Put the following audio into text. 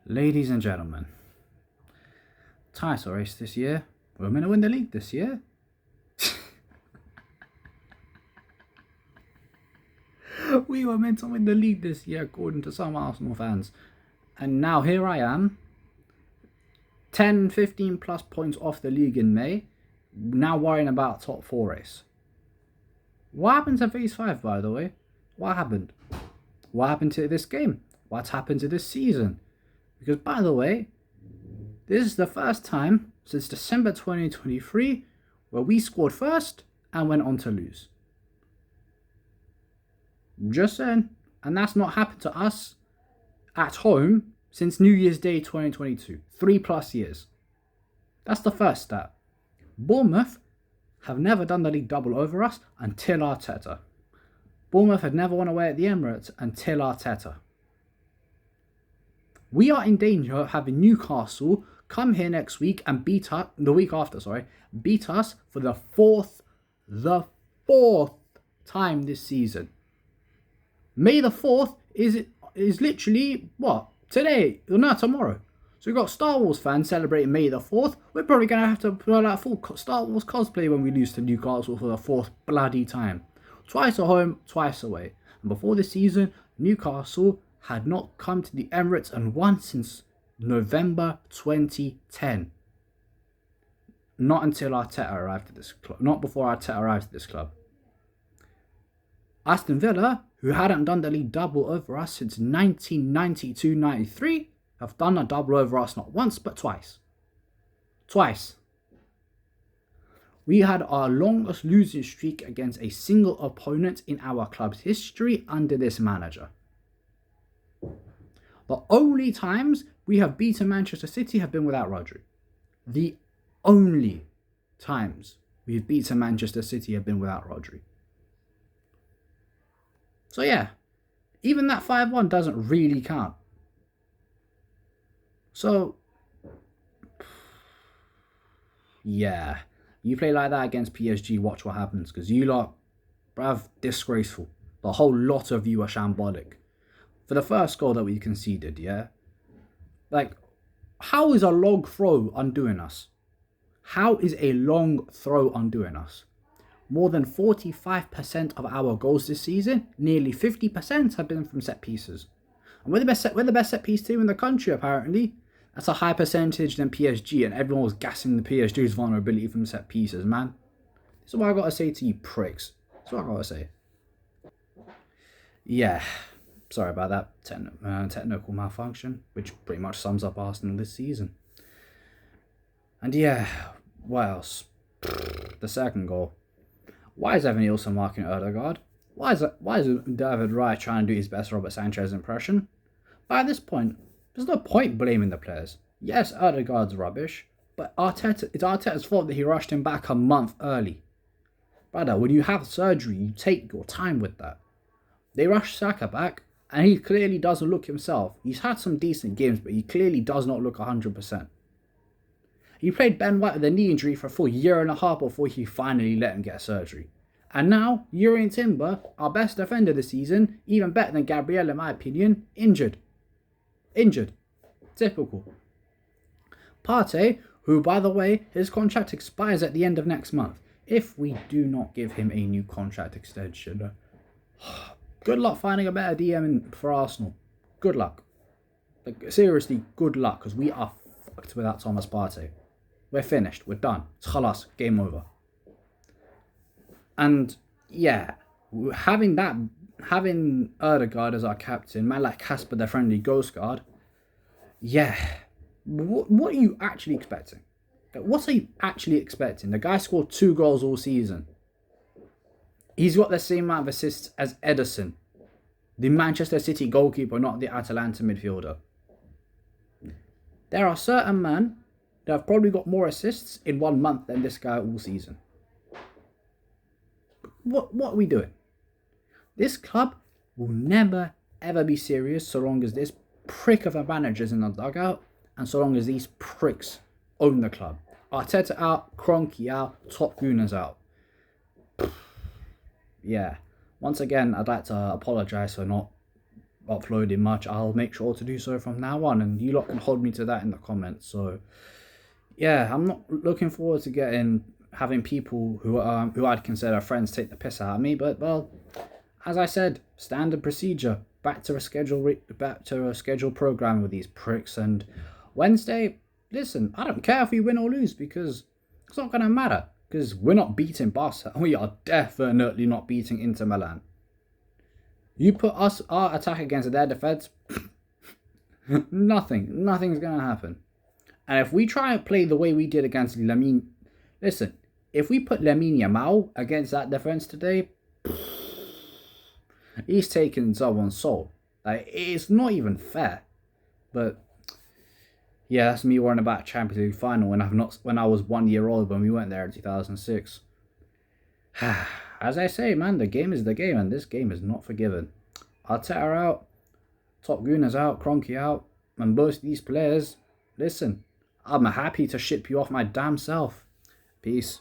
Ladies and gentlemen, title race this year. We're going to win the league this year. We were meant to win the league this year, according to some Arsenal fans. And now here I am, 10, 15 plus points off the league in May, now worrying about top 4 race. What happened to phase 5, by the way? What happened? What happened to this game? What's happened to this season? Because, by the way, this is the first time since December 2023 where we scored first and went on to lose. Just saying. And that's not happened to us at home since New Year's Day 2022. 3+ years. That's the first stat. Bournemouth have never done the league double over us until Arteta. Bournemouth had never won away at the Emirates until Arteta. We are in danger of having Newcastle come here next week and beat us, beat us for the fourth time this season. May the 4th is literally, what, today, or no, tomorrow. So we've got Star Wars fans celebrating May the 4th. We're probably going to have to put out full Star Wars cosplay when we lose to Newcastle for the 4th bloody time. Twice at home, twice away. And before this season, Newcastle had not come to the Emirates and won since November 2010. Not until Arteta arrived at this club. Not before Arteta arrived at this club. Aston Villa, who hadn't done the league double over us since 1992-93, have done a double over us not once but twice. Twice. We had our longest losing streak against a single opponent in our club's history under this manager. The only times we have beaten Manchester City have been without Rodri. The only times we've beaten Manchester City have been without Rodri. So yeah, even that 5-1 doesn't really count. So, yeah, you play like that against PSG, watch what happens. Because you lot, bruv, disgraceful. The whole lot of you are shambolic. For the first goal that we conceded, yeah? Like, how is a long throw undoing us? How is a long throw undoing us? More than 45% of our goals this season, nearly 50% have been from set pieces. And we're the best set piece team in the country, apparently. That's a higher percentage than PSG, and everyone was gassing the PSG's vulnerability from set pieces, man. This is what I gotta say to you pricks. That's what I gotta say. Yeah, sorry about that technical malfunction, which pretty much sums up Arsenal this season. And yeah, what else? The second goal. Why is Evan Nielsen marking Odegaard? Why is David Raya trying to do his best Robert Sanchez impression? By this point, there's no point blaming the players. Yes, Odegaard's rubbish, but it's Arteta's fault that he rushed him back a month early. Brother, when you have surgery, you take your time with that. They rushed Saka back, and he clearly doesn't look himself. He's had some decent games, but he clearly does not look 100%. He played Ben White with a knee injury for a full year and a half before he finally let him get surgery. And now, Yuri Timber, our best defender this season, even better than Gabriel in my opinion, injured. Typical. Partey, who by the way, his contract expires at the end of next month. If we do not give him a new contract extension, good luck finding a better DM for Arsenal. Good luck. Like, seriously, good luck, because we are fucked without Thomas Partey. We're finished. We're done. It's khalas. Game over. And yeah, having Odegaard as our captain, man like Casper the Friendly Ghost Guard, yeah, what are you actually expecting? What are you actually expecting? The guy scored 2 goals all season. He's got the same amount of assists as Ederson, the Manchester City goalkeeper, not the Atalanta midfielder. There are certain men that have probably got more assists in 1 month than this guy all season. What are we doing? This club will never ever be serious so long as this prick of a manager's in the dugout and so long as these pricks own the club. Arteta out, Kroenke out, top gooners out. Yeah. Once again, I'd like to apologise for not uploading much, I'll make sure to do so from now on, and you lot can hold me to that in the comments. So yeah, I'm not looking forward to having people who I'd consider friends take the piss out of me, but well, as I said, standard procedure. Back to a schedule program with these pricks. And Wednesday, listen, I don't care if we win or lose because it's not gonna matter because we're not beating Barca. We are definitely not beating Inter Milan. You put our attack against their defense, nothing's gonna happen. And if we try and play the way we did against Lamine, listen, if we put Lamine Yamal against that defense today, he's taking someone's soul. Like, it's not even fair. But yeah, that's me worrying about Champions League final when I was 1 year old when we went there in 2006. As I say, man, the game is the game, and this game is not forgiven. Arteta out, Top Gooners out, Kroenke out, and both these players, listen, I'm happy to ship you off my damn self. Peace.